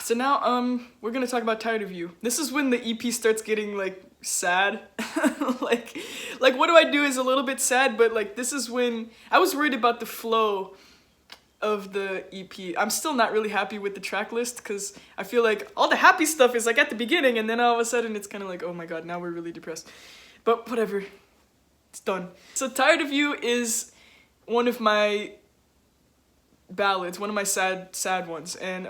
So now we're gonna talk about Tired of You. This is when the EP starts getting like sad. like what do I do is a little bit sad, but like this is when I was worried about the flow of the EP. I'm still not really happy with the track list because I feel like all the happy stuff is like at the beginning and then all of a sudden it's kind of like, oh my god, now we're really depressed. But whatever, it's done. So Tired of You is one of my ballads, one of my sad ones, and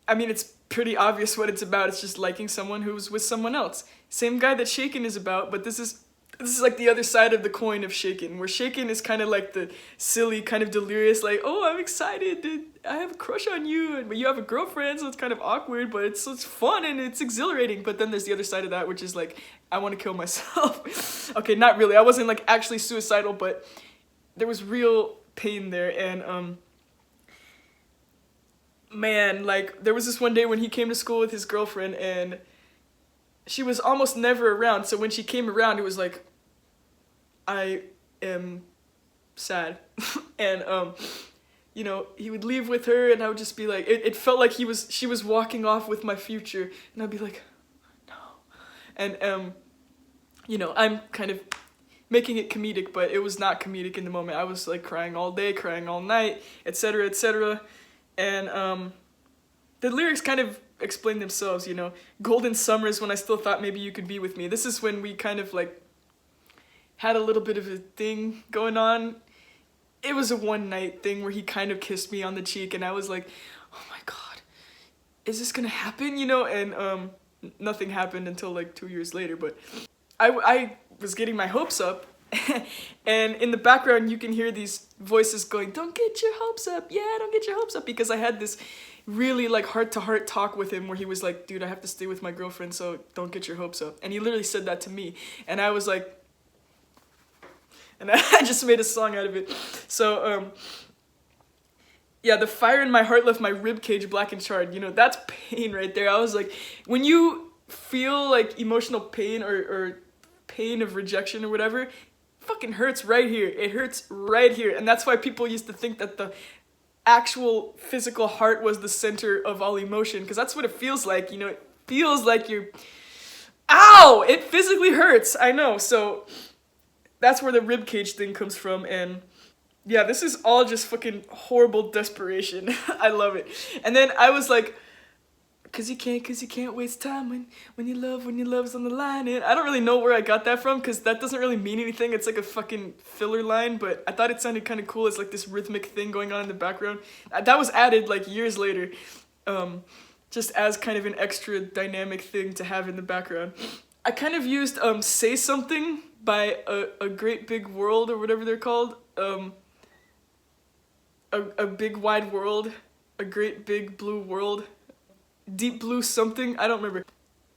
I mean, it's pretty obvious what it's about. It's just liking someone who's with someone else. Same guy that Shaken is about, but this is like the other side of the coin of Shaken, where Shaken is kind of like the silly, kind of delirious, like, oh, I'm excited, I have a crush on you, but you have a girlfriend, so it's kind of awkward, but it's fun and it's exhilarating. But then there's the other side of that, which is like, I want to kill myself. Okay, not really. I wasn't like actually suicidal, but there was real pain there, and man, like, there was this one day when he came to school with his girlfriend, and she was almost never around, so when she came around, it was like, I am sad. And, you know, he would leave with her, and I would just be like, it felt like she was walking off with my future, and I'd be like, no. And, you know, I'm kind of making it comedic, but it was not comedic in the moment. I was, like, crying all day, crying all night, etc., etc., and the lyrics kind of explain themselves, you know. Golden summers when I still thought maybe you could be with me. This is when we kind of like had a little bit of a thing going on. It was a one night thing where he kind of kissed me on the cheek and I was like, oh my god, is this gonna happen, you know? And nothing happened until like 2 years later, but I was getting my hopes up. And in the background you can hear these voices going, don't get your hopes up, yeah, don't get your hopes up, because I had this really like heart-to-heart talk with him where he was like, dude, I have to stay with my girlfriend, so don't get your hopes up. And he literally said that to me, and I was like, and I just made a song out of it. So yeah, the fire in my heart left my rib cage black and charred, you know, that's pain right there. I was like, when you feel like emotional pain or pain of rejection or whatever, fucking hurts right here. It hurts right here. And that's why people used to think that the actual physical heart was the center of all emotion, because that's what it feels like, you know. It feels like you're, ow, it physically hurts, I know. So that's where the ribcage thing comes from. And yeah, this is all just fucking horrible desperation. I love it. And then I was like, cause you can't waste time when your love's on the line. And I don't really know where I got that from, because that doesn't really mean anything. It's like a fucking filler line, but I thought it sounded kind of cool. It's like this rhythmic thing going on in the background. That was added like years later, just as kind of an extra dynamic thing to have in the background. I kind of used Say Something by a Great Big World, or whatever they're called. A Big Wide World, A Great Big Blue World, Deep Blue something, I don't remember.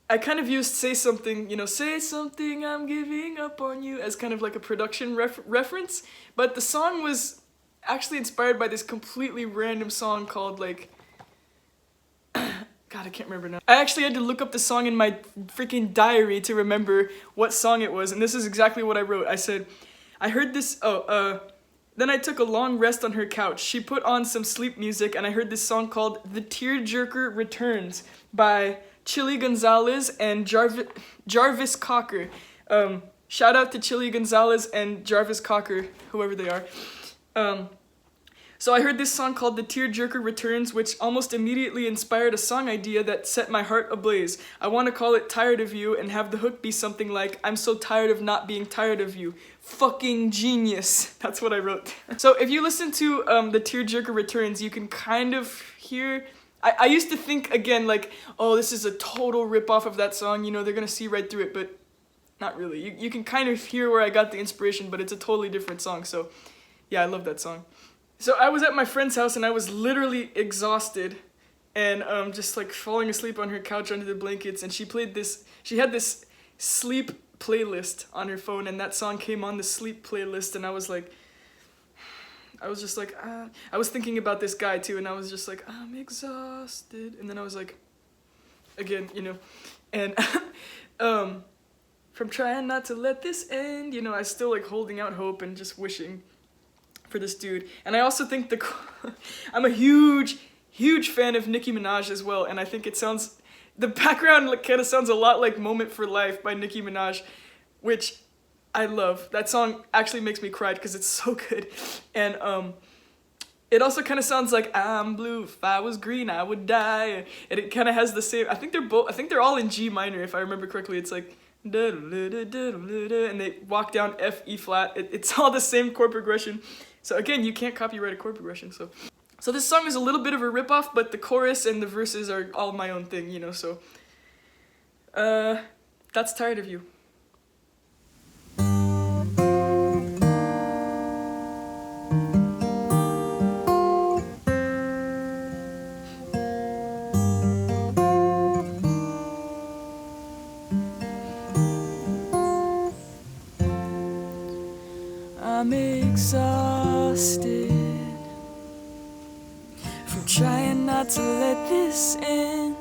I kind of used Say Something, you know, say something, I'm giving up on you, as kind of like a production reference, but the song was actually inspired by this completely random song called like, God, I can't remember now. I actually had to look up the song in my freaking diary to remember what song it was, and this is exactly what I wrote. I said, I heard this, then I took a long rest on her couch. She put on some sleep music, and I heard this song called The Tearjerker Returns by Chili Gonzalez and Jarvis Cocker. Shout out to Chili Gonzalez and Jarvis Cocker, whoever they are. So I heard this song called The Tearjerker Returns, which almost immediately inspired a song idea that set my heart ablaze. I want to call it Tired of You and have the hook be something like, I'm so tired of not being tired of you. Fucking genius. That's what I wrote. So if you listen to The Tearjerker Returns, you can kind of hear, I used to think again like, oh, this is a total ripoff of that song, you know, they're gonna see right through it, but not really. You can kind of hear where I got the inspiration, but it's a totally different song. So yeah, I love that song. So I was at my friend's house and I was literally exhausted and just like falling asleep on her couch under the blankets, and she had this sleep playlist on her phone, and that song came on the sleep playlist, and I was just like, I was thinking about this guy too, and I was just like, I'm exhausted, and then I was like, again, you know, and from trying not to let this end, you know, I still like holding out hope and just wishing for this dude. And I also think I'm a huge huge fan of Nicki Minaj as well, and I think the background kind of sounds a lot like Moment for Life by Nicki Minaj, which I love. That song actually makes me cry because it's so good. And it also kind of sounds like I'm blue, if I was green I would die. And it kind of has the same, I think they're all in G minor if I remember correctly. It's like and they walk down F, E flat. It's all the same chord progression. So again, you can't copyright a chord progression. So this song is a little bit of a ripoff, but the chorus and the verses are all my own thing, you know, so that's Tired of You. I'm exhausted from trying not to let this end.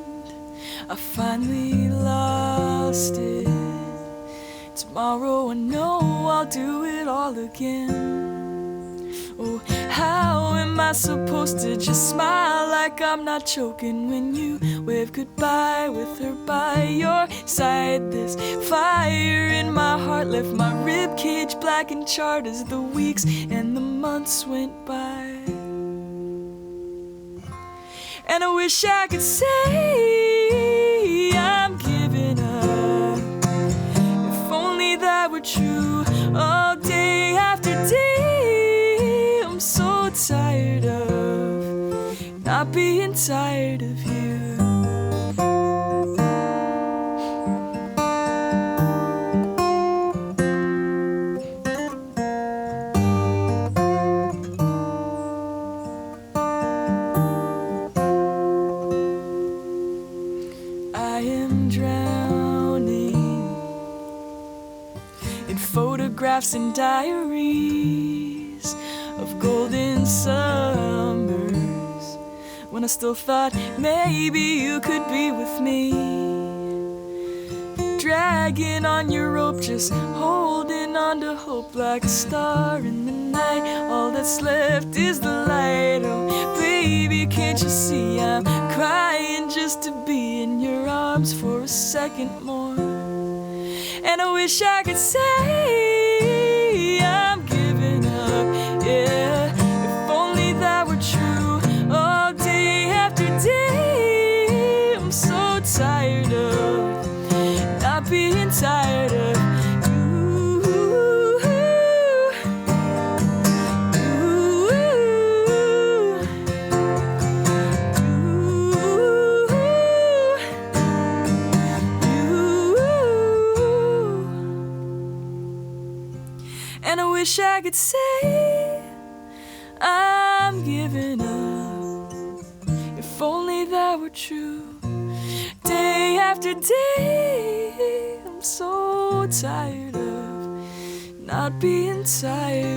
I finally lost it. Tomorrow I know I'll do it all again. Oh, how am I supposed to just smile like I'm not choking when you wave goodbye with her by your side? This fire in my heart left my rib cage black and charred as the weeks and the months went by. And I wish I could say I'm giving up. If only that were true. All day after day, I'm so tired of not being tired of you. I am drowning in photographs and diaries of golden summers when I still thought maybe you could be with me. Dragging on your rope, just holding on to hope like a star in the night. All that's left is the light. Oh, baby, can't you see I'm crying just to be in your arms for a second more? And I wish I could say I'm giving up, yeah. If only that were true. All day after day, I'm so tired of not being tired of you. And I wish I could say I'm giving up. If only that were true. Day after day, I'm so tired of not being tired.